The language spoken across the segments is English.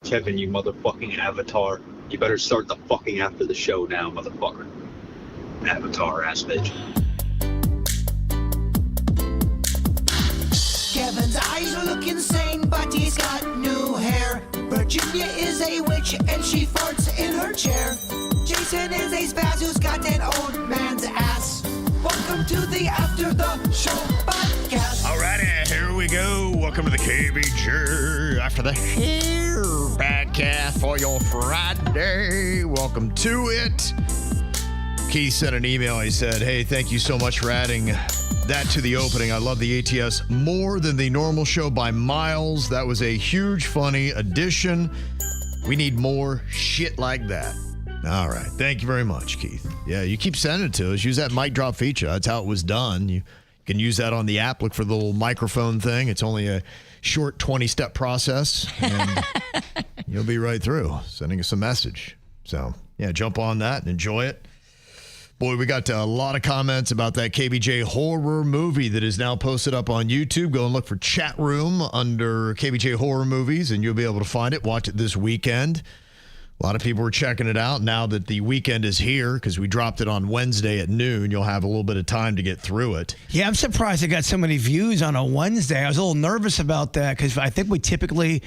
Kevin, you motherfucking avatar. You better start the fucking after the show now, motherfucker. Avatar ass bitch. Kevin's eyes look insane, but he's got new hair. Virginia is a witch and she farts in her chair. Jason is a spaz who's got an old man's ass. Welcome to the After the Show podcast. Alrighty, here we go. Welcome to the KVJ After the Show podcast for your Friday. Welcome to it. Keith sent an email. He said, hey, thank you so much for adding that to the opening. I love the ATS more than the normal show by miles. That was a huge, funny addition. We need more shit like that. All right. Thank you very much, Keith. Yeah, you keep sending it to us. Use that mic drop feature. That's how it was done. You can use that on the app. Look for the little microphone thing. It's only a short 20-step process, and you'll be right through sending us a message. So, yeah, jump on that and enjoy it. Boy, we got a lot of comments about that KVJ horror movie that is now posted up on YouTube. Go and look for Chat Room under KVJ Horror Movies, and you'll be able to find it. Watch it this weekend. A lot of people were checking it out now that the weekend is here because we dropped it on Wednesday at noon. You'll have a little bit of time to get through it. Yeah, I'm surprised it got so many views on a Wednesday. I was a little nervous about that because I think we typically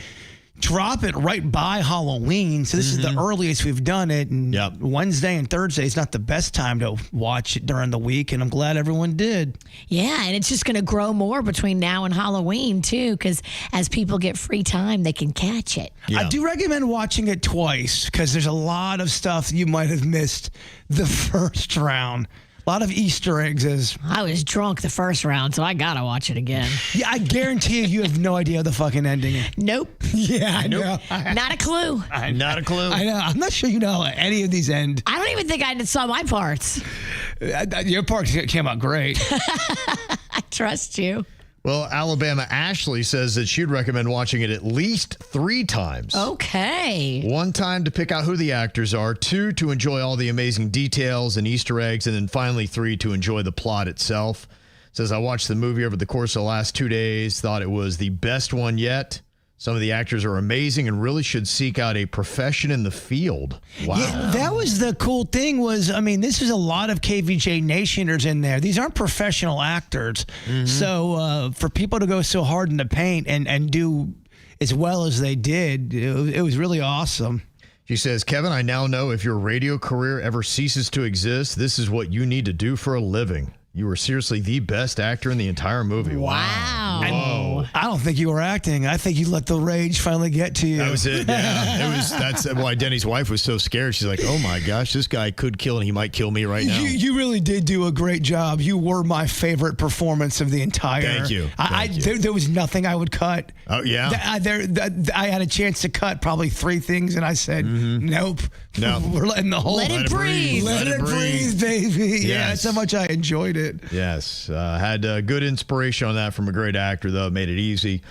drop it right by Halloween. So this is the earliest we've done it. And Wednesday and Thursday is not the best time to watch it during the week. And I'm glad everyone did. Yeah, and it's just going to grow more between now and Halloween, too, because as people get free time, they can catch it. Yeah. I do recommend watching it twice because there's a lot of stuff you might have missed the first round. A lot of Easter eggs. I was drunk the first round, so I got to watch it again. Yeah, I guarantee you have no idea the fucking ending. Nope. Yeah, I know. Not a clue. Not a clue. I know. I'm not sure you know how any of these end. I don't even think I saw my parts. Your part came out great. I trust you. Well, Alabama Ashley says that she'd recommend watching it at least 3 times. Okay. 1 time to pick out who the actors are, 2 to enjoy all the amazing details and Easter eggs, and then finally 3 to enjoy the plot itself. Says, I watched the movie over the course of the last 2 days, thought it was the best one yet. Some of the actors are amazing and really should seek out a profession in the field. Wow. Yeah, that was the cool thing was, I mean, this is a lot of KVJ Nationers in there. These aren't professional actors. So for people to go so hard in the paint and do as well as they did, it was really awesome. She says, Kevin, I now know if your radio career ever ceases to exist, this is what you need to do for a living. You were seriously the best actor in the entire movie. Wow. Whoa. I don't think you were acting. I think you let the rage finally get to you. That was it, yeah. That's why Denny's wife was so scared. She's like, oh my gosh, this guy could kill and he might kill me right now. You really did do a great job. You were my favorite performance of the entire. Thank you. There was nothing I would cut. Oh, yeah? I had a chance to cut probably 3 things and I said, nope. No. We're letting the whole. Let it breathe. Let it breathe, baby. Yes. Yeah, that's how much I enjoyed it. Yes. Had good inspiration on that from a great actor, though. Made it easy.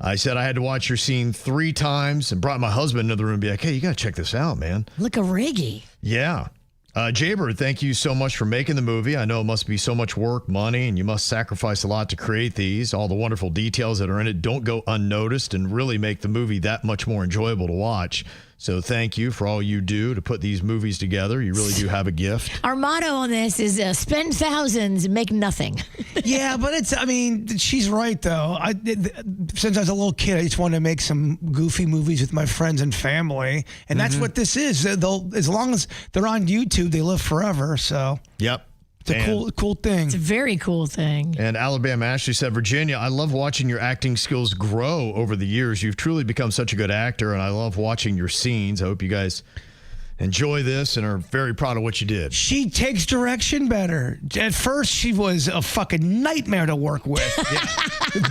I said I had to watch your scene 3 times and brought my husband into the room and be like, hey, you got to check this out, man. Look a riggy. Yeah. Jaybird, thank you so much for making the movie. I know it must be so much work, money, and you must sacrifice a lot to create these. All the wonderful details that are in it don't go unnoticed and really make the movie that much more enjoyable to watch. So thank you for all you do to put these movies together. You really do have a gift. Our motto on this is spend thousands and make nothing. Yeah, but she's right, though. Since I was a little kid, I just wanted to make some goofy movies with my friends and family. And that's what this is. As long as they're on YouTube, they live forever. So, yep. It's a cool thing. It's a very cool thing. And Alabama Ashley said, Virginia, I love watching your acting skills grow over the years. You've truly become such a good actor, and I love watching your scenes. I hope you guys enjoy this and are very proud of what you did. She takes direction better. At first, she was a fucking nightmare to work with.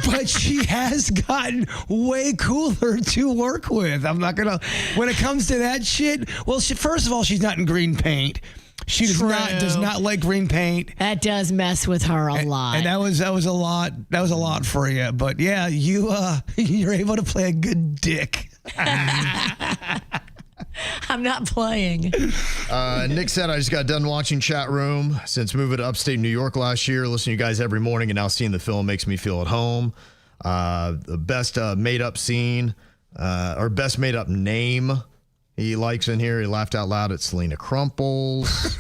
But she has gotten way cooler to work with. I'm not going to... When it comes to that shit, well, first of all, she's not in green paint. She does not like green paint. That does mess with her a lot. And that was a lot. That was a lot for you. But yeah, you're able to play a good dick. I'm not playing. Nick said, I just got done watching Chat Room. Since moving to upstate New York last year, listening to you guys every morning and now seeing the film makes me feel at home. The best made-up scene Or best made up name he likes in here. He laughed out loud at Selena Crumples.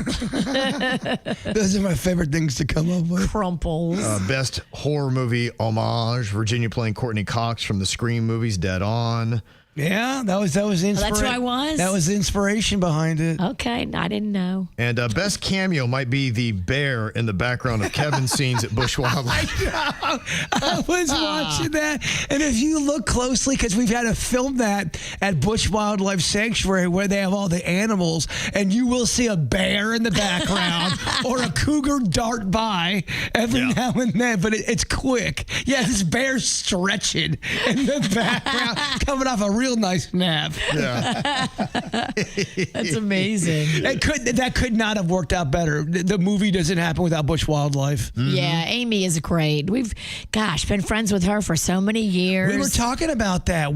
Those are my favorite things to come up with. Crumples. Best horror movie homage. Virginia playing Courtney Cox from the Scream movies, Dead On. Yeah, that was inspiration. That's who I was? That was the inspiration behind it. Okay, I didn't know. And best cameo might be the bear in the background of Kevin's scenes at Busch Wildlife. I was watching that, and if you look closely, because we've had to film that at Busch Wildlife Sanctuary where they have all the animals, and you will see a bear in the background or a cougar dart by every now and then, but it's quick. Yeah, this bear's stretching in the background, coming off a real nice nap. Yeah. That's amazing. That could not have worked out better. The movie doesn't happen without Busch Wildlife. Mm-hmm. Yeah, Amy is great. We've, been friends with her for so many years. We were talking about that.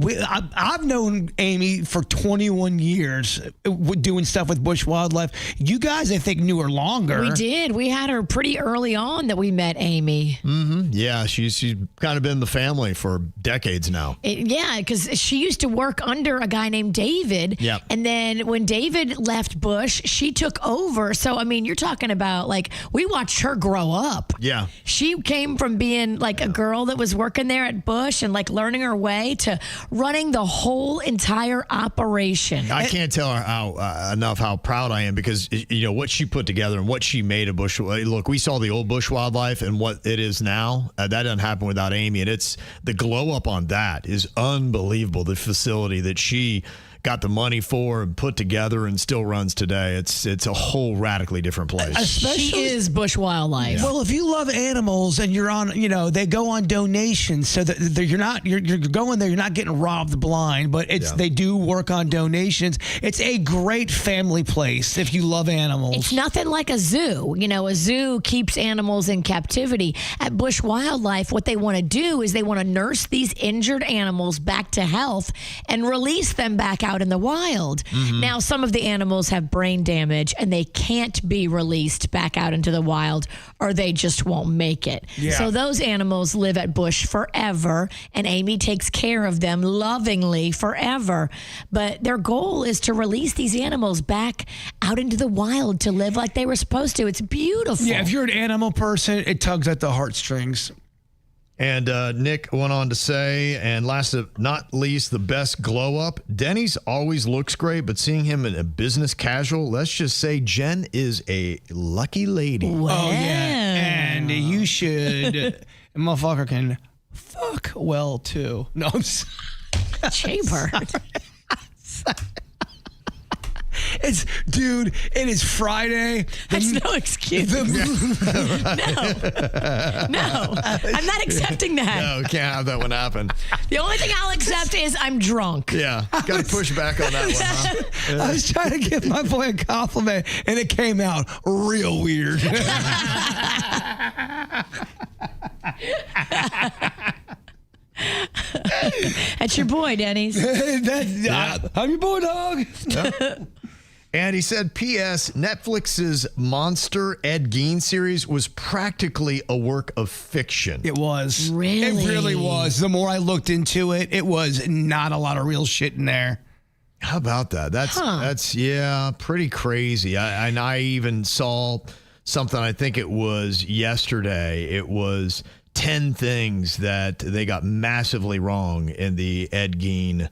I've known Amy for 21 years doing stuff with Busch Wildlife. You guys, I think, knew her longer. We did. We had her pretty early on that we met Amy. Mm-hmm. Yeah, she's kind of been in the family for decades now. Because she used to work under a guy named David. Yep. And then when David left Busch, she took over. So, I mean, you're talking about, we watched her grow up. Yeah. She came from being a girl that was working there at Busch and learning her way to running the whole entire operation. I can't tell her enough how proud I am because, what she put together and what she made of Busch. Look, we saw the old Busch Wildlife and what it is now. That doesn't happen without Amy. And it's the glow up on that is unbelievable. The facility that she got the money for and put together and still runs today. It's a whole radically different place. She is Busch Wildlife. Yeah. Well, if you love animals and you're on, they go on donations so that you're going there, you're not getting robbed blind, but they do work on donations. It's a great family place if you love animals. It's nothing like a zoo. A zoo keeps animals in captivity. At Busch Wildlife, what they want to do is they want to nurse these injured animals back to health and release them back out in the wild. Mm-hmm. Now, some of the animals have brain damage and they can't be released back out into the wild or they just won't make it. Yeah. So those animals live at Busch forever and Amy takes care of them lovingly forever. But their goal is to release these animals back out into the wild to live like they were supposed to. It's beautiful. Yeah, if you're an animal person, it tugs at the heartstrings. And Nick went on to say, and last but not least, the best glow up. Denny's always looks great, but seeing him in a business casual, let's just say Jen is a lucky lady. Wow. Oh, yeah. And you should, motherfucker can fuck well, too. No, I'm sorry. Jaybird. It is Friday. That's no excuse. No, I'm not accepting that. No, can't have that one happen. The only thing I'll accept is I'm drunk. Yeah, got to push back on that one, huh? Yeah. I was trying to give my boy a compliment, and it came out real weird. That's your boy, Denny's. I'm your boy, dog. Yeah. And he said, P.S. Netflix's Monster Ed Gein series was practically a work of fiction. It was. Really? It really was. The more I looked into it, it was not a lot of real shit in there. How about that? That's pretty crazy. I even saw something, I think it was yesterday. It was 10 things that they got massively wrong in the Ed Gein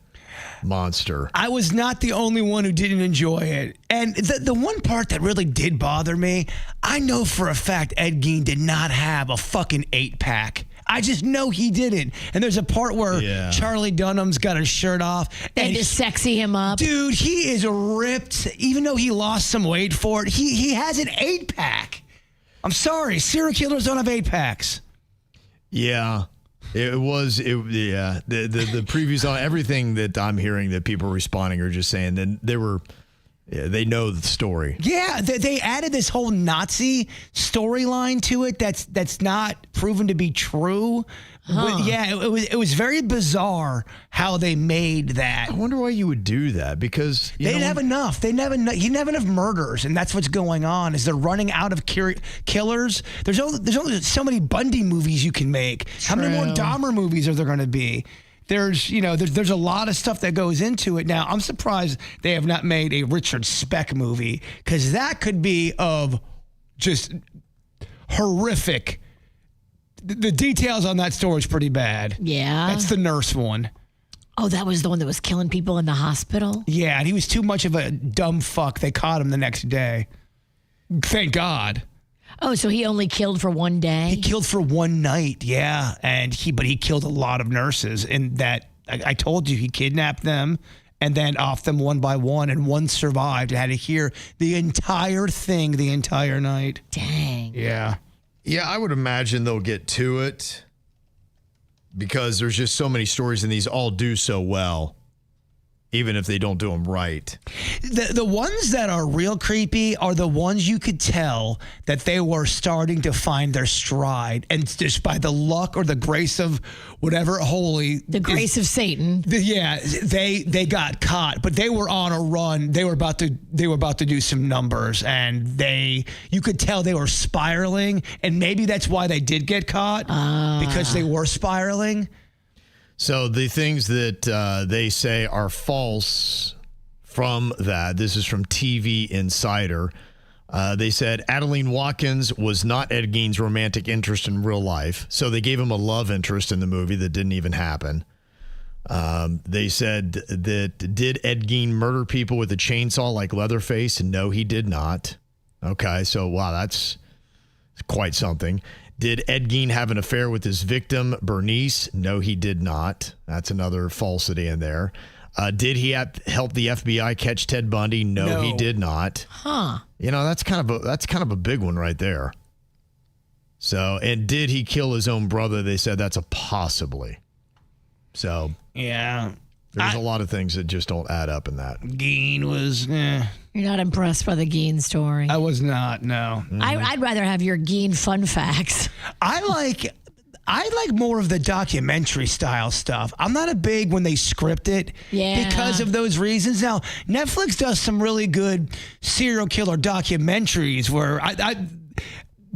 monster. I was not the only one who didn't enjoy it. And the one part that really did bother me, I know for a fact Ed Gein did not have a fucking 8-pack. I just know he didn't. And there's a part where Charlie Dunham's got his shirt off. And to sexy him up. Dude, he is ripped. Even though he lost some weight for it, he has an 8-pack. I'm sorry, serial killers don't have 8-packs. Yeah. The previews on everything that I'm hearing that people are responding are just saying that they know the story. Yeah, they added this whole Nazi storyline to it that's not proven to be true. But yeah, it was very bizarre how they made that. I wonder why you would do that because they didn't have enough. You didn't have enough murders, and that's what's going on. Is they're running out of killers. There's only so many Bundy movies you can make. True. How many more Dahmer movies are there going to be? there's a lot of stuff that goes into it. Now, I'm surprised they have not made a Richard Speck movie, because that could be of just horrific. The details on that story is pretty bad. Yeah. That's the nurse one. Oh, that was the one that was killing people in the hospital? Yeah, and he was too much of a dumb fuck. They caught him the next day. Thank God. Oh, so he only killed for one day? He killed for one night, yeah. But he killed a lot of nurses. And that, I told you, he kidnapped them and then off them one by one, and one survived and had to hear the entire thing the entire night. Dang. Yeah. Yeah, I would imagine they'll get to it because there's just so many stories, and these all do so well, even if they don't do them right. The ones that are real creepy are the ones you could tell that they were starting to find their stride, and just by the luck or the grace of whatever holy, the grace of Satan. They got caught, but they were on a run. They were about to do some numbers, and you could tell they were spiraling, and maybe that's why they did get caught, because they were spiraling. So the things that they say are false from that, this is from TV Insider. They said Adeline Watkins was not Ed Gein's romantic interest in real life. So they gave him a love interest in the movie that didn't even happen. They said that did Ed Gein murder people with a chainsaw like Leatherface? No, he did not. Okay, so wow, that's quite something. Did Ed Gein have an affair with his victim, Bernice? No, he did not. That's another falsity in there. Did he help the FBI catch Ted Bundy? No, he did not. Huh. That's kind of a big one right there. So, and did he kill his own brother? They said that's a possibly. So, yeah. There's a lot of things that just don't add up in that. Gein was, You're not impressed by the Gein story? I was not, no. Mm-hmm. I'd rather have your Gein fun facts. I like more of the documentary style stuff. I'm not a big when they script it because of those reasons. Now, Netflix does some really good serial killer documentaries where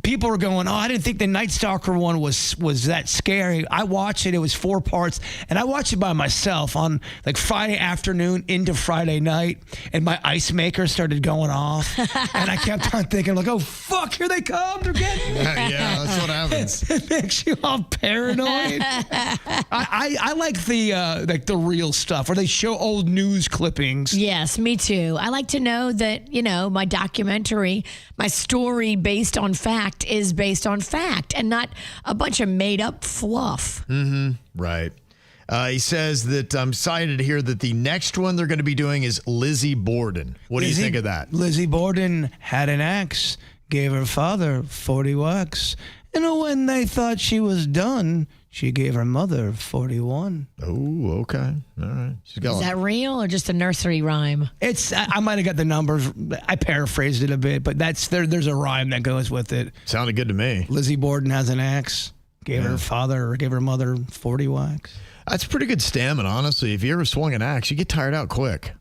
people were going, I didn't think the Night Stalker one was that scary. I watched it. It was 4 parts, and I watched it by myself on like Friday afternoon into Friday night, and my ice maker started going off, and I kept on thinking, like, oh, fuck, here they come. They're getting me. Yeah, that's what happens. It makes you all paranoid. I like the real stuff, where they show old news clippings. Yes, me too. I like to know that, my documentary, my story based on fact is based on fact and not a bunch of made up fluff. Mm-hmm. Right. He says that I'm excited to hear that the next one they're going to be doing is Lizzie Borden. What do you think of that? Lizzie Borden had an ex, gave her father 40 bucks, and when they thought she was done, she gave her mother 41. Oh, okay. All right. Is that real or just a nursery rhyme? I might have got the numbers. I paraphrased it a bit, but there's a rhyme that goes with it. Sounded good to me. Lizzie Borden has an ex, gave her mother 40 whacks. That's pretty good stamina, honestly. If you ever swung an axe, you get tired out quick.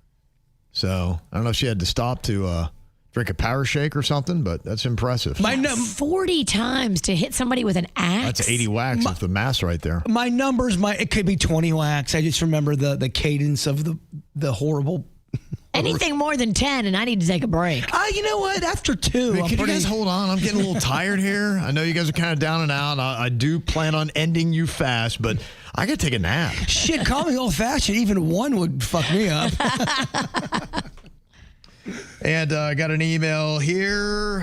So I don't know if she had to stop to drink a power shake or something, but that's impressive. 40 times to hit somebody with an axe. That's 80 whacks with the mass right there. My numbers, it could be 20 whacks. I just remember the cadence of the horrible. Anything more than 10, and I need to take a break. You know what? After 2, Can you guys hold on? I'm getting a little tired here. I know you guys are kind of down and out. I do plan on ending you fast, but I got to take a nap. Shit, call me old-fashioned. Even one would fuck me up. And I got an email here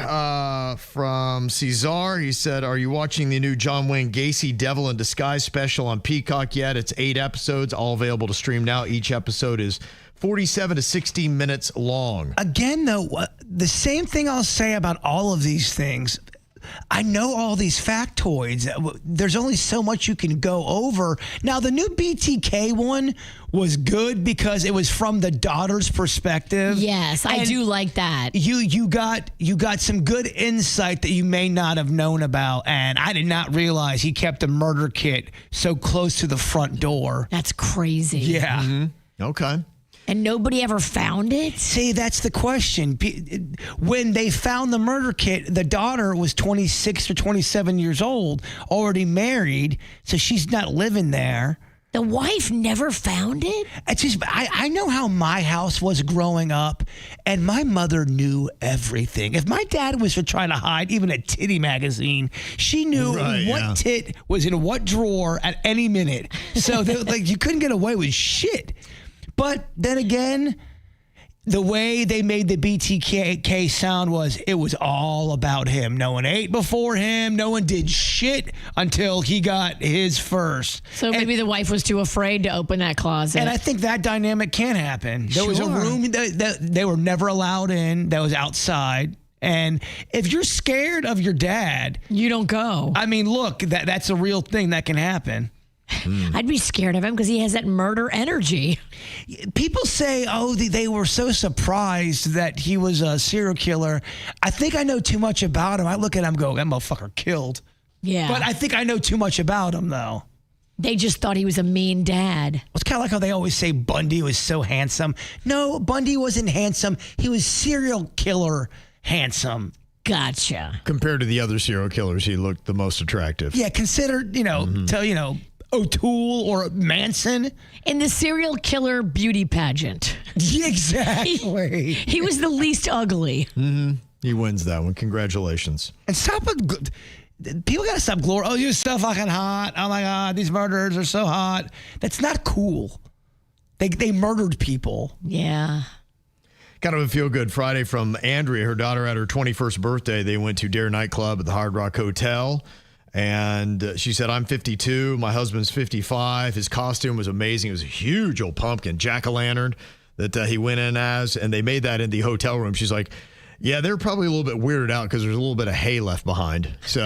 from Cesar. He said, are you watching the new John Wayne Gacy Devil in Disguise special on Peacock yet? It's 8 episodes, all available to stream now. Each episode is 47 to 60 minutes long. Again, though, the same thing I'll say about all of these things. I know all these factoids. There's only so much you can go over. Now, the new BTK one was good because it was from the daughter's perspective. Yes, I do like that. You got some good insight that you may not have known about, and I did not realize he kept the murder kit so close to the front door. That's crazy. Yeah. Mm-hmm. Okay. And nobody ever found it? See, that's the question. When they found the murder kit, the daughter was 26 or 27 years old, already married, so she's not living there. The wife never found it? It's just, I know how my house was growing up, and my mother knew everything. If my dad was trying to hide even a titty magazine, she knew what tit was in what drawer at any minute. So you couldn't get away with shit. But then again, the way they made the BTK sound was, it was all about him. No one ate before him. No one did shit until he got his first. So maybe the wife was too afraid to open that closet. And I think that dynamic can happen. There was a room that they were never allowed in that was outside. And if you're scared of your dad, you don't go. I mean, look, that's a real thing that can happen. I'd be scared of him because he has that murder energy. People say, they were so surprised that he was a serial killer. I think I know too much about him. I look at him and go, that motherfucker killed. Yeah. But I think I know too much about him, though. They just thought he was a mean dad. It's kind of like how they always say Bundy was so handsome. No, Bundy wasn't handsome. He was serial killer handsome. Gotcha. Compared to the other serial killers, he looked the most attractive. Yeah, consider, O'Toole or Manson. In the serial killer beauty pageant. Exactly. He was the least ugly. Mm-hmm. He wins that one. Congratulations. And people got to stop glorifying. Oh, you're so fucking hot. Oh my God, these murderers are so hot. That's not cool. They murdered people. Yeah. Kind of a feel-good Friday from Andrea. Her daughter had her 21st birthday. They went to Dare nightclub at the Hard Rock Hotel. And she said, I'm 52. My husband's 55. His costume was amazing. It was a huge old pumpkin, jack-o'-lantern that he went in as. And they made that in the hotel room. She's like, yeah, they're probably a little bit weirded out because there's a little bit of hay left behind. So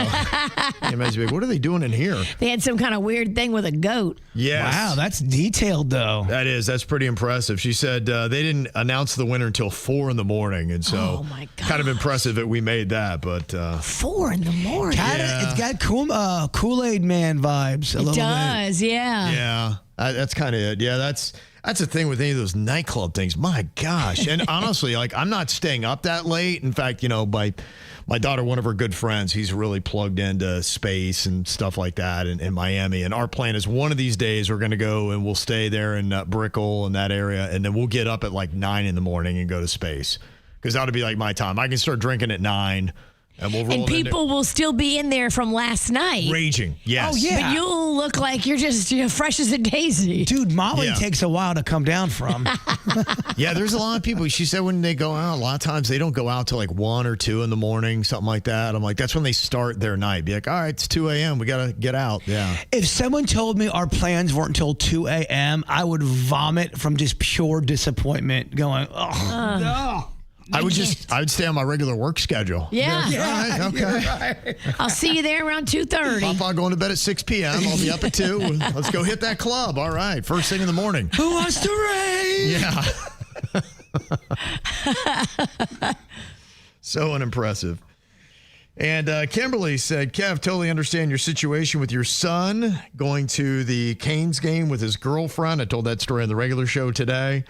imagine, what are they doing in here? They had some kind of weird thing with a goat. Yes. Wow, that's detailed, though. That's pretty impressive. She said they didn't announce the winner until 4 a.m. And so kind of impressive that we made that. But 4 a.m. It's got Kool-Aid Man vibes a little bit. It does, yeah. Yeah, that's kind of it. Yeah, that's the thing with any of those nightclub things. My gosh. And honestly, I'm not staying up that late. In fact, my daughter, one of her good friends, he's really plugged into space and stuff like that in Miami. And our plan is one of these days we're going to go and we'll stay there in Brickell and that area. And then we'll get up at 9 a.m. and go to space. Because that'll be my time. I can start drinking at 9. And we'll roll and people will still be in there from last night. Raging, yes. Oh, yeah. But you'll look like you're just fresh as a daisy. Dude, Molly takes a while to come down from. Yeah, there's a lot of people. She said when they go out, a lot of times they don't go out till 1 or 2 in the morning, something like that. I'm like, that's when they start their night. Be like, all right, it's 2 a.m. We got to get out. Yeah. If someone told me our plans weren't until 2 a.m., I would vomit from just pure disappointment going, no. I would stay on my regular work schedule. Yeah. All right, okay. Right. I'll see you there around 2:30. Papa going to bed at 6 p.m. I'll be up at 2. Let's go hit that club. All right. First thing in the morning. Who wants to rave? Yeah. So unimpressive. And Kimberly said, Kev, totally understand your situation with your son going to the Canes game with his girlfriend. I told that story on the regular show today.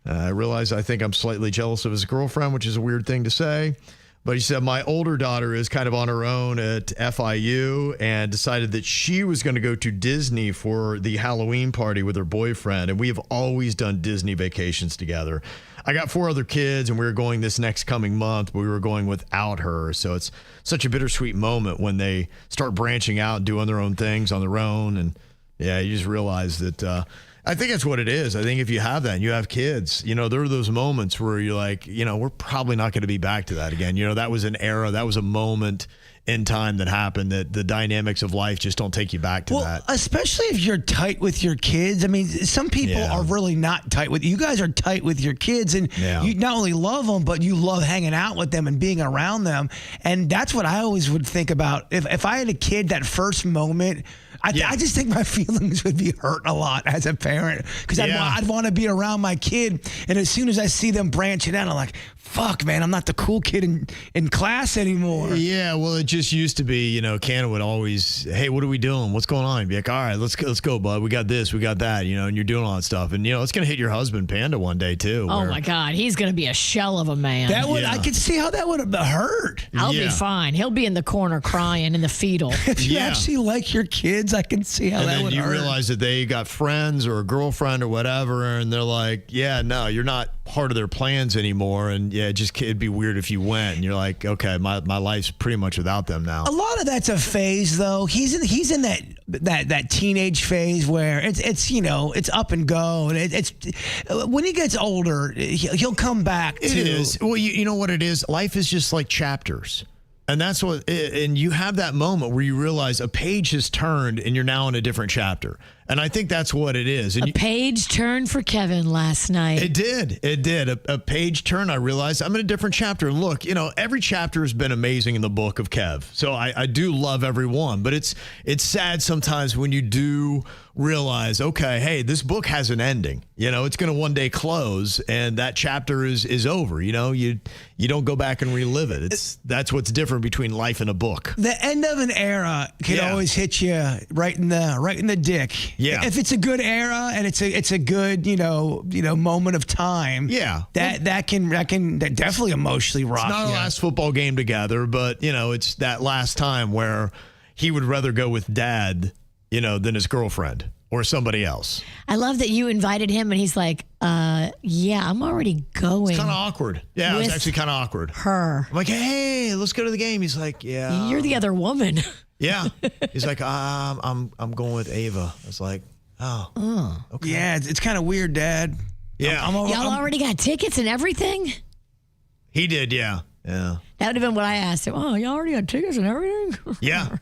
I realize I think I'm slightly jealous of his girlfriend, which is a weird thing to say. But he said, my older daughter is kind of on her own at FIU and decided that she was going to go to Disney for the Halloween party with her boyfriend. And we have always done Disney vacations together. I got 4 other kids, and we were going this next coming month, but we were going without her. So it's such a bittersweet moment when they start branching out and doing their own things on their own. And, yeah, you just realize that I think that's what it is. I think if you have that and you have kids, there are those moments where you're like, we're probably not going to be back to that again. That was an era, that was a moment in time that happened that the dynamics of life just don't take you back to that. Especially if you're tight with your kids. I mean, some people are really not tight with you. Guys are tight with your kids, and you not only love them, but you love hanging out with them and being around them. And that's what I always would think about. If I had a kid, that first moment, I just think my feelings would be hurt a lot as a parent because I'd want to be around my kid. And as soon as I see them branching out, I'm like, fuck, man, I'm not the cool kid in class anymore. Yeah, well, it just used to be, Cannon would always, hey, what are we doing? What's going on? He'd be like, all right, let's go, bud. We got this, we got that, and you're doing all that stuff. And, it's going to hit your husband, Panda, one day, too. Oh, my God. He's going to be a shell of a man. I could see how that would have hurt. I'll be fine. He'll be in the corner crying in the fetal. If you actually like your kids, I can see how that would hurt. And then you realize that they got friends or a girlfriend or whatever, and they're like, yeah, no, you're not part of their plans anymore. And, it'd be weird if you went. And you're like, okay, my life's pretty much without them now. A lot of that's a phase, though. He's in that teenage phase where it's up and go, and it's when he gets older, he'll come back. It is. Well, you know what it is. Life is just like chapters. And that's what, and you have that moment where you realize a page has turned and you're now in a different chapter. And I think that's what it is. And a page turned for Kevin last night. It did. A page turn. I realized I'm in a different chapter. And look, every chapter has been amazing in the book of Kev. So I do love every one. But it's sad sometimes when you do realize, okay, hey, this book has an ending. It's going to one day close, and that chapter is over. You don't go back and relive it. That's what's different between life and a book. The end of an era can always hit you right in the dick. Yeah. If it's a good era and it's a good moment of time. Yeah. That can definitely emotionally rock. It's not a last football game together, but it's that last time where he would rather go with dad, than his girlfriend or somebody else. I love that you invited him and he's like, yeah, I'm already going. It's kind of awkward. Yeah, it was actually kind of awkward. Her. I'm like, hey, let's go to the game. He's like, yeah. You're the other woman. Yeah. He's like, I'm going with Ava. I was like, oh. Okay. Yeah, it's kind of weird, Dad. Yeah. Y'all already got tickets and everything? He did, yeah. Yeah. That would have been what I asked him. Oh, y'all already got tickets and everything? Yeah.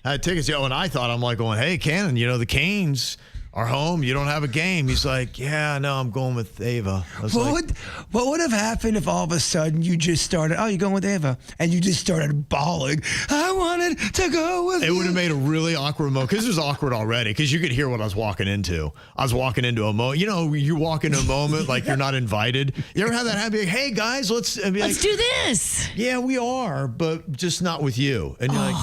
I had tickets. And I thought, I'm like going, hey, Cannon, the Canes are home. You don't have a game. He's like, yeah, no, I'm going with Ava. What would have happened if all of a sudden you just started, you're going with Ava, and you just started bawling, I wanted to go with It would have made a really awkward moment, because it was awkward already, because you could hear what I was walking into. I was walking into a moment. You walk into a moment like you're not invited. You ever have that happen? Like, hey, guys, let's do this. Yeah, we are, but just not with you. And you're like,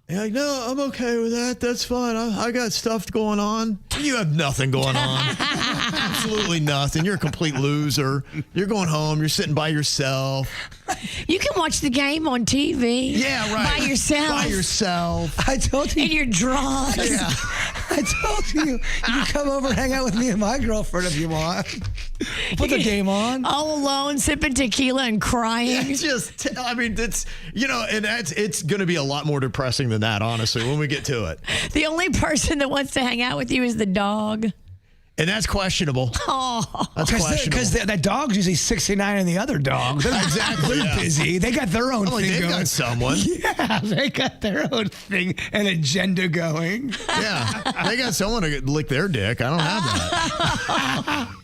you're like, no, I'm okay with that. That's fine. I got stuff going on. You have nothing going on. Absolutely nothing. You're a complete loser. You're going home. You're sitting by yourself. You can watch the game on TV. Yeah, right. By yourself. I told you. In your drawers. Yeah. I told you. You can come over and hang out with me and my girlfriend if you want. Put the game on. All alone, sipping tequila and crying. It's going to be a lot more depressing than that, honestly, when we get to it. The only person that wants to hang out with you is the dog. And that's questionable. Oh. That's questionable. Because that dog's usually 69 and the other dog. They're busy. They got their own thing they've going. got someone. Yeah, they got their own thing and agenda going. Yeah, they got someone to lick their dick. I don't have that.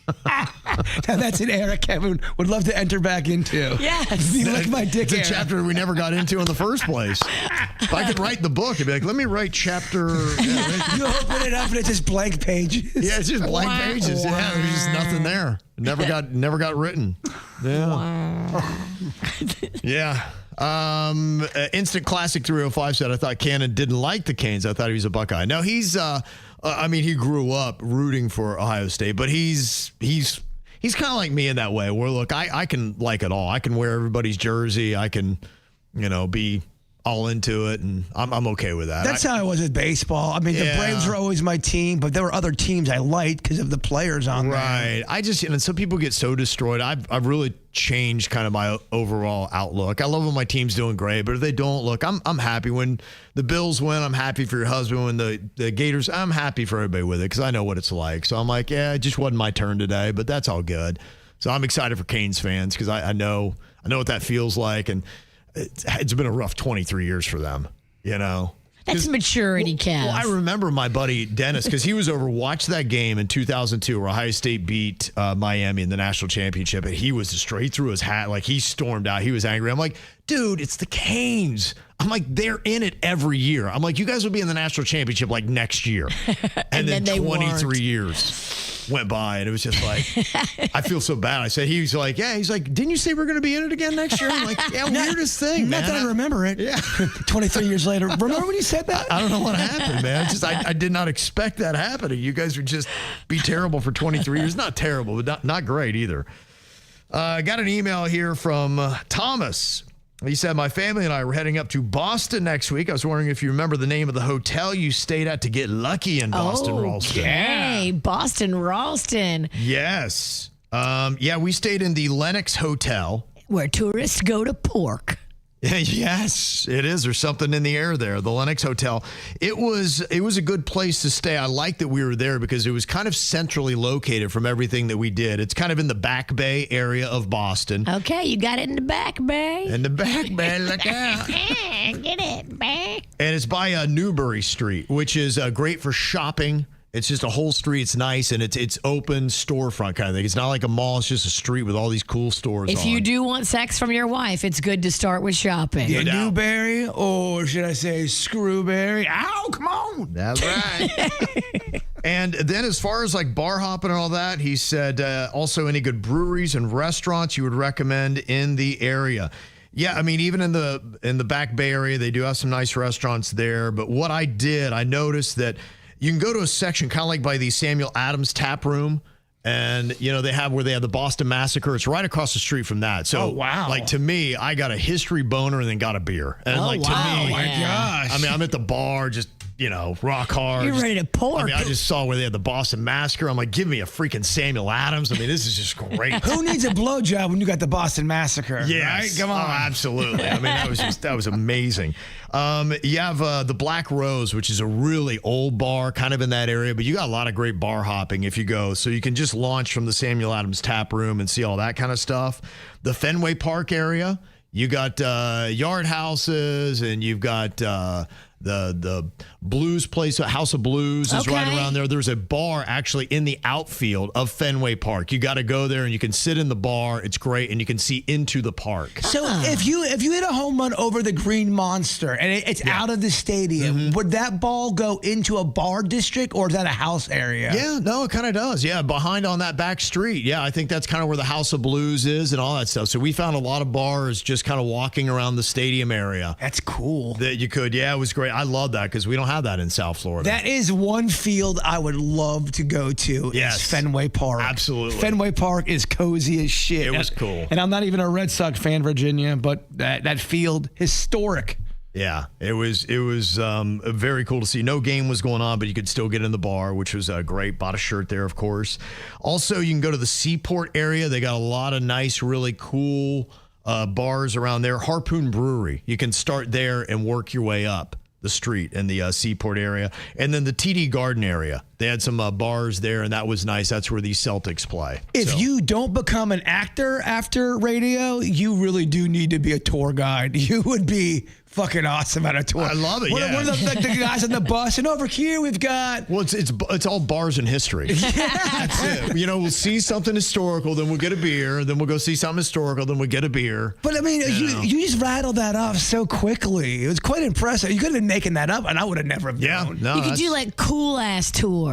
Now that's an era Kevin would love to enter back into. Yes. Lick my dick. It's a chapter we never got into in the first place. If I could write the book, I'd be like, let me write chapter. You open it up and it's just blank pages. Yeah, it's just blank pages. Yeah, there's just nothing there. Never got written. Yeah. Yeah. Instant Classic 305 said, I thought Cannon didn't like the Canes. I thought he was a Buckeye. Now he's, he grew up rooting for Ohio State, but he's kind of like me in that way where, look, I can like it all. I can wear everybody's jersey. I can, be all into it, and I'm okay with that. That's how I was with baseball. I mean, the Braves were always my team, but there were other teams I liked because of the players on there. Right. I just, some people get so destroyed. I've really changed kind of my overall outlook. I love when my team's doing great, but if they don't, look, I'm happy when the Bills win. I'm happy for your husband. When the Gators, I'm happy for everybody with it because I know what it's like. So I'm like, it just wasn't my turn today, but that's all good. So I'm excited for Canes fans because I know what that feels like, and it's been a rough 23 years for them, That's maturity, Kev. Well, I remember my buddy Dennis, because he was over, watched that game in 2002 where Ohio State beat Miami in the national championship, and he was destroyed. He threw his hat, like he stormed out. He was angry. I'm like, dude, it's the Canes. I'm like, they're in it every year. I'm like, you guys will be in the national championship like next year. And then 23 years. went by, and it was just like, I feel so bad. I said, he's like, didn't you say we're going to be in it again next year? I'm like, yeah, weirdest thing, man. Not that I remember it. Yeah. 23 years later. Remember when you said that? I don't know what happened, man. Just I did not expect that happening. You guys would just be terrible for 23 years. Not terrible, but not great either. I got an email here from Thomas. He said, my family and I were heading up to Boston next week. I was wondering if you remember the name of the hotel you stayed at to get lucky in Boston, Rolston. Hey, Boston, Rolston. Yes. We stayed in the Lenox Hotel. Where tourists go to pork. Yes, it is. There's something in the air there. The Lenox Hotel. It was a good place to stay. I like that we were there because it was kind of centrally located from everything that we did. It's kind of in the Back Bay area of Boston. Okay, you got it in the Back Bay. In the Back Bay, look out. Get it, Bay. And it's by Newbury Street, which is great for shopping. It's just a whole street. It's nice, and it's open storefront kind of thing. It's not like a mall. It's just a street with all these cool stores If you do want sex from your wife, it's good to start with shopping. Yeah, Newberry, or should I say Screwberry? Ow, come on. That's right. And then as far as like bar hopping and all that, he said also any good breweries and restaurants you would recommend in the area. Yeah, I mean, even in the Back Bay area, they do have some nice restaurants there. But what I noticed that you can go to a section kind of like by the Samuel Adams Tap Room, and they have the Boston Massacre. It's right across the street from that. So, wow. Like to me, I got a history boner and then got a beer. And Oh, like to wow. me, Oh, my gosh. I mean, I'm at the bar just rock hard. You're ready to pork. I mean, I just saw where they had the Boston Massacre. I'm like, give me a freaking Samuel Adams. I mean, this is just great. Who needs a blowjob when you got the Boston Massacre? Yes. Right? Come on. Oh, absolutely. I mean, that was amazing. You have the Black Rose, which is a really old bar kind of in that area, but you got a lot of great bar hopping if you go. So you can just launch from the Samuel Adams Tap Room and see all that kind of stuff. The Fenway Park area, you got yard houses, and you've got the blues place, House of Blues is right around there. There's a bar actually in the outfield of Fenway Park. You got to go there and you can sit in the bar. It's great, and you can see into the park. So if you hit a home run over the Green Monster and it's out of the stadium, would that ball go into a bar district, or is that a house area? Yeah, no, it kind of does. Yeah, behind on that back street. Yeah, I think that's kind of where the House of Blues is and all that stuff. So we found a lot of bars just kind of walking around the stadium area. That's cool. That you could. Yeah, it was great. I love that because we don't have that in South Florida. That is one field I would love to go to. Yes. Is Fenway Park. Absolutely. Fenway Park is cozy as shit. It was cool. And I'm not even a Red Sox fan, Virginia, but that field, historic. Yeah, it was very cool to see. No game was going on, but you could still get in the bar, which was great. Bought a shirt there, of course. Also, you can go to the Seaport area. They got a lot of nice, really cool bars around there. Harpoon Brewery. You can start there and work your way up the street in the Seaport area. And then the TD Garden area. They had some bars there, and that was nice. That's where the Celtics play. If you don't become an actor after radio, you really do need to be a tour guide. You would be fucking awesome at a tour. I love it, One yeah. of the guys on the bus, and over here we've got... Well, it's all bars and history. That's it. We'll see something historical, then we'll get a beer, then we'll go see something historical, then we'll get a beer. But I mean, you just rattled that off so quickly. It was quite impressive. You could have been making that up, and I would have never known. Yeah, no. You could do like cool ass tours.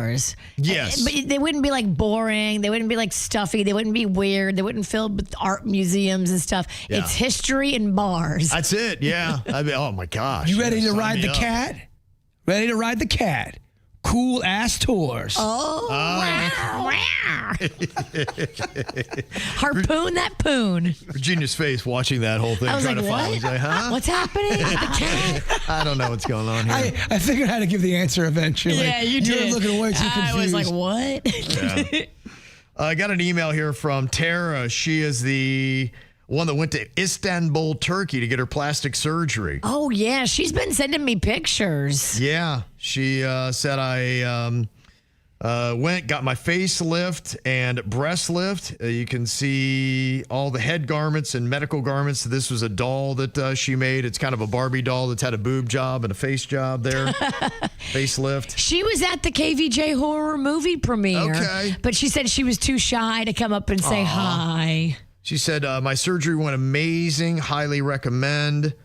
Yes. But they wouldn't be like boring. They wouldn't be like stuffy. They wouldn't be weird. They wouldn't fill with art museums and stuff. Yeah. It's history and bars. That's it. Yeah. I mean, oh my gosh. You ready to Sign ride me the up. cat? Ready to ride the cat? Cool ass tours. Oh, wow. Harpoon that poon. Virginia's face watching that whole thing. I was trying like, to follow. what? He's like, huh? What's happening? The cat? I don't know what's going on here. I figured out how to give the answer eventually. Yeah, you did. You were looking way too confused. I was like, what? Yeah. I got an email here from Tara. She is the one that went to Istanbul, Turkey to get her plastic surgery. Oh, yeah. She's been sending me pictures. Yeah. She said I went, got my facelift and breast lift. You can see all the head garments and medical garments. This was a doll that she made. It's kind of a Barbie doll that's had a boob job and a face job there. Facelift. She was at the KVJ horror movie premiere. Okay. But she said she was too shy to come up and say hi. She said, my surgery went amazing. Highly recommend.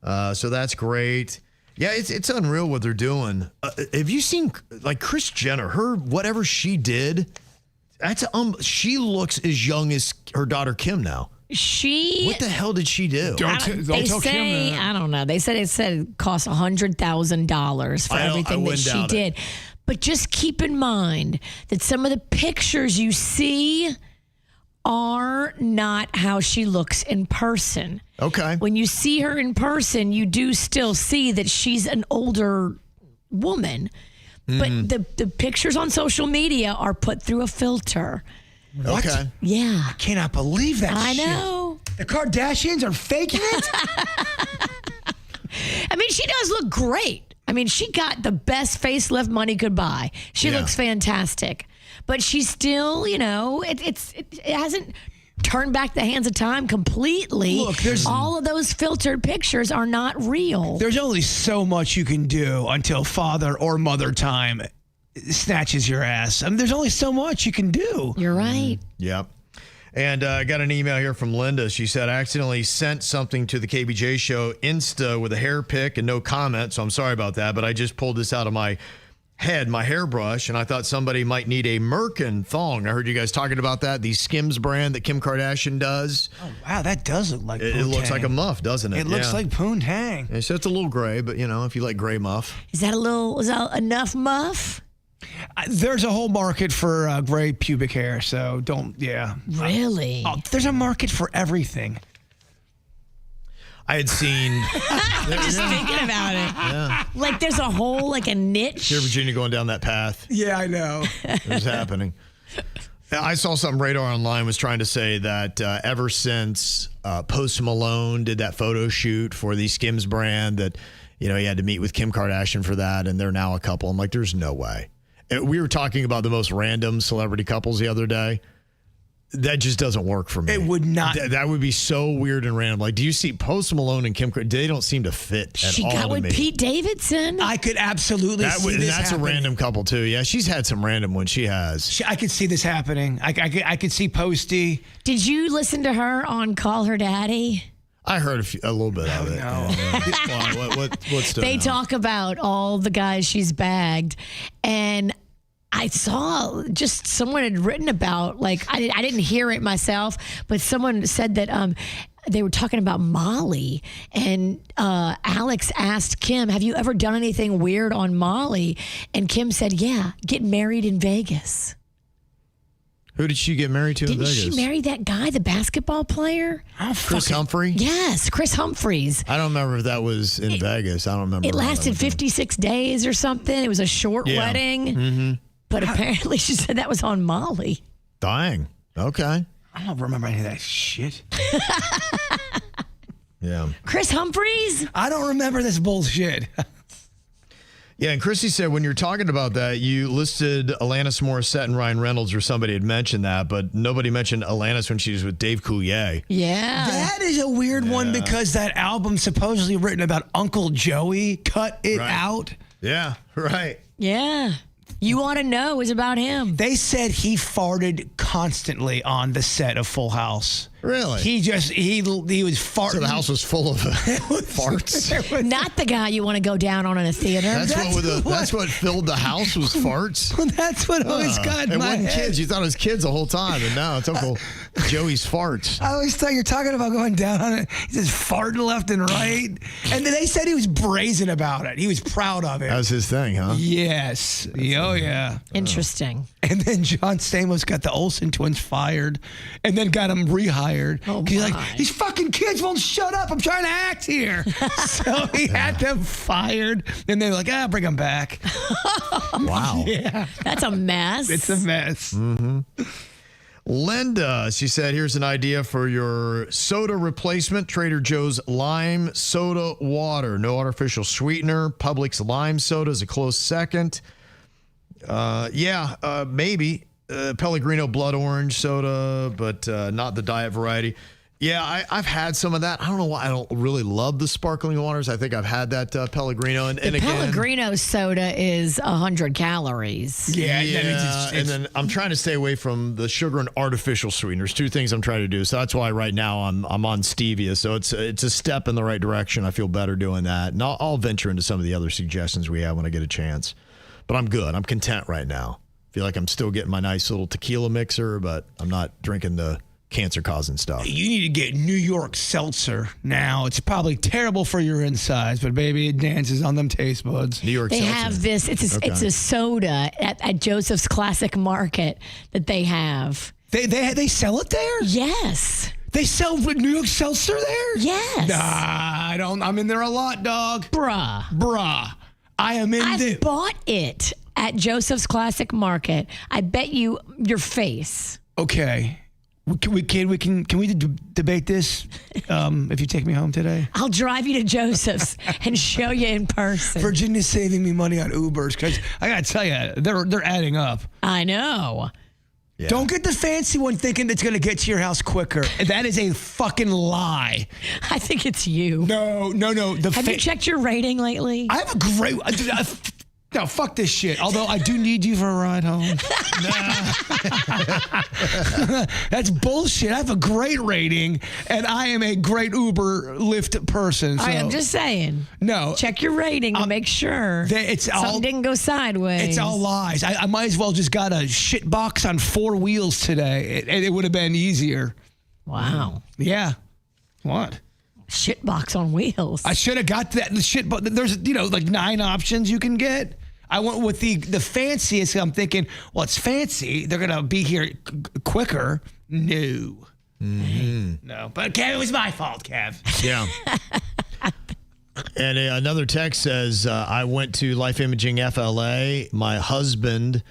So that's great. Yeah, it's unreal what they're doing. Have you seen, like, Kris Jenner, whatever she did That's she looks as young as her daughter Kim now. What the hell did she do? Don't tell Kim that. I don't know. They said it cost $100,000 for everything that she did. But just keep in mind that some of the pictures you see are not how she looks in person. Okay. When you see her in person, you do still see that she's an older woman. But the pictures on social media are put through a filter. What? Okay. Yeah. I cannot believe that I shit. know. The Kardashians are faking it? I mean, she does look great. I mean, she got the best facelift money could buy. She looks fantastic. But she's still, it hasn't turned back the hands of time completely. Look, all of those filtered pictures are not real. There's only so much you can do until father or mother time snatches your ass. I mean, there's only so much you can do. You're right. Yep. And I got an email here from Linda. She said, I accidentally sent something to the KVJ show Insta with a hair pic and no comment, so I'm sorry about that, but I just pulled this out of my head, my hairbrush, and I thought somebody might need a merkin thong. I heard you guys talking about that, the Skims brand that Kim Kardashian does. Oh, wow, that does look like It looks like a muff, doesn't it? It looks like poontang. And so it's a little gray, but, if you like gray muff. Is that enough muff? There's a whole market for gray pubic hair, so Really? There's a market for everything. I had seen... Just thinking about it. Yeah. Like there's a whole, a niche. Here, Virginia, going down that path. Yeah, I know. It was happening. I saw something Radar Online was trying to say that ever since Post Malone did that photo shoot for the Skims brand that, he had to meet with Kim Kardashian for that, and they're now a couple. I'm like, there's no way. We were talking about the most random celebrity couples the other day. That just doesn't work for me. It would not. That would be so weird and random. Like, do you see Post Malone and Kim Kardashian? They don't seem to fit at all She got with to me. Pete Davidson. I could absolutely see this That's happening. a random couple, too. Yeah, she's had some random ones. She has. I could see this happening. I could see Posty. Did you listen to her on Call Her Daddy? I heard a little bit of it. No. Yeah. What's They talk about all the guys she's bagged, and I saw just someone had written about, I didn't hear it myself, but someone said that they were talking about Molly, and Alex asked Kim, have you ever done anything weird on Molly? And Kim said, yeah, get married in Vegas. Who did she get married to in Didn't Vegas? she marry that guy, the basketball player? Chris Humphrey? Yes, Chris Humphreys. I don't remember if that was in Vegas. I don't remember. It lasted 56 days or something. It was a short wedding. Mm-hmm. But apparently she said that was on Molly. Dang. Okay. I don't remember any of that shit. Yeah. Chris Humphreys? I don't remember this bullshit. Yeah, and Chrissy said when you're talking about that, you listed Alanis Morissette and Ryan Reynolds, or somebody had mentioned that, but nobody mentioned Alanis when she was with Dave Coulier. Yeah. That is a weird one because that album supposedly written about Uncle Joey cut it out. Yeah, right. Yeah. You Want to Know is about him. They said he farted constantly on the set of Full House. Really? He was farting. So the house was full of farts. Not the guy you want to go down on in a theater. That's what filled the house was farts. That's what always got in my head. Kids. You thought it was kids the whole time, and now it's Uncle Joey's farts. I always thought you're talking about going down on it. He's just farting left and right. And then they said he was brazen about it. He was proud of it. That was his thing, huh? Yes. Oh, yeah. Interesting. And then John Stamos got the Olsen twins fired and then got them rehired. Oh, He's like, these fucking kids won't shut up. I'm trying to act here. So he had them fired. And they were like, bring them back. Wow. Yeah. That's a mess. It's a mess. Mm-hmm. Linda, she said, here's an idea for your soda replacement. Trader Joe's lime soda water. No artificial sweetener. Publix lime soda is a close second. Maybe. Pellegrino blood orange soda, but not the diet variety. Yeah, I've had some of that. I don't know why I don't really love the sparkling waters. I think I've had that Pellegrino. And again, Pellegrino soda is 100 calories. Yeah, and then I'm trying to stay away from the sugar and artificial sweeteners. Two things I'm trying to do. So that's why right now I'm on stevia. So it's a step in the right direction. I feel better doing that. And I'll venture into some of the other suggestions we have when I get a chance. But I'm good. I'm content right now. Feel like I'm still getting my nice little tequila mixer, but I'm not drinking the cancer-causing stuff. You need to get New York seltzer now. It's probably terrible for your insides, but baby, it dances on them taste buds. New York They seltzer. have this. It's a soda at Joseph's Classic Market that they have. They sell it there? Yes. They sell New York seltzer there? Yes. Nah, I don't. I'm in there a lot, dog. Bruh. I am in there. I've bought it at Joseph's Classic Market. I bet you your face. Okay. Can we debate this if you take me home today? I'll drive you to Joseph's and show you in person. Virginia's saving me money on Ubers because I gotta tell you, they're adding up. I know. Yeah. Don't get the fancy one thinking it's gonna get to your house quicker. That is a fucking lie. I think it's you. No. Have you checked your rating lately? I have a great. No, fuck this shit. Although I do need you for a ride home. That's bullshit. I have a great rating, and I am a great Uber Lyft person. So. I'm just saying. No. Check your rating to make sure something didn't go sideways. It's all lies. I might as well just got a shit box on 4 wheels today, and it would have been easier. Wow. Yeah. What? Shit box on wheels. I should have got that shit, but there's like 9 options you can get. I went with the fanciest. I'm thinking, well, it's fancy. They're gonna be here quicker. No, no. But Kev, it was my fault, Kev. Yeah. And another text says, I went to Life Imaging FLA. My husband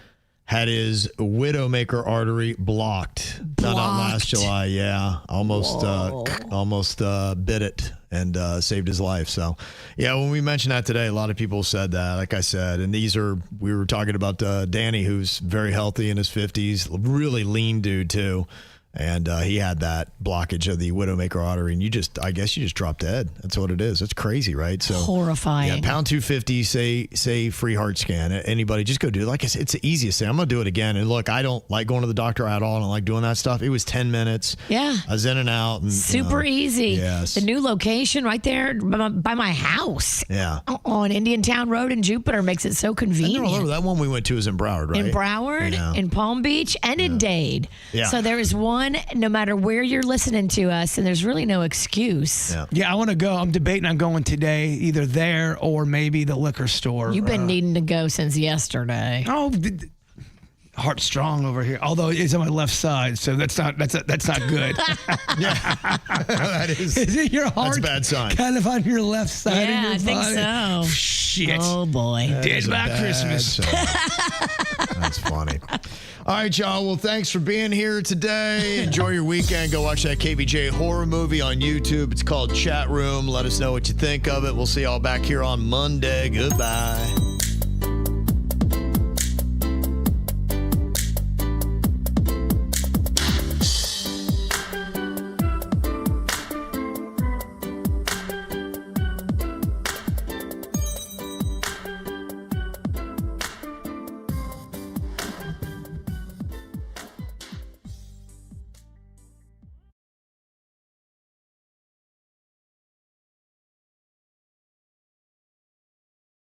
had his widowmaker artery blocked. Found out last July. Yeah, almost bit it and saved his life. So, yeah, when we mentioned that today, a lot of people said that. Like I said, and we were talking about Danny, who's very healthy in his 50s, really lean dude too. And he had that blockage of the widowmaker artery, and I guess you just drop dead. That's what it is. It's crazy, right? So horrifying. Yeah, pound 250. Say free heart scan. Anybody, just go do it. Like I said, it's the easiest thing. I'm gonna do it again. And look, I don't like going to the doctor at all. I don't like doing that stuff. It was 10 minutes. Yeah, I was in and out. And, super easy. Yes. The new location right there by my house. Yeah. On Indian Town Road in Jupiter makes it so convenient. That one we went to was in Broward, right? In Broward, Yeah. in Palm Beach, and in Dade. Yeah. So there is one, no matter where you're listening to us, and there's really no excuse. Yeah, I want to go. I'm debating on going today, either there or maybe the liquor store. You've been needing to go since yesterday. Oh, heart strong over here. Although it's on my left side, so that's not good. That is. Is it your heart? That's a bad sign. Kind of on your left side of Yeah, your I think body? so. Shit. Oh boy. Dead by Christmas. That's funny. All right, y'all. Well, thanks for being here today. Enjoy your weekend. Go watch that KVJ horror movie on YouTube. It's called Chat Room. Let us know what you think of it. We'll see y'all back here on Monday. Goodbye.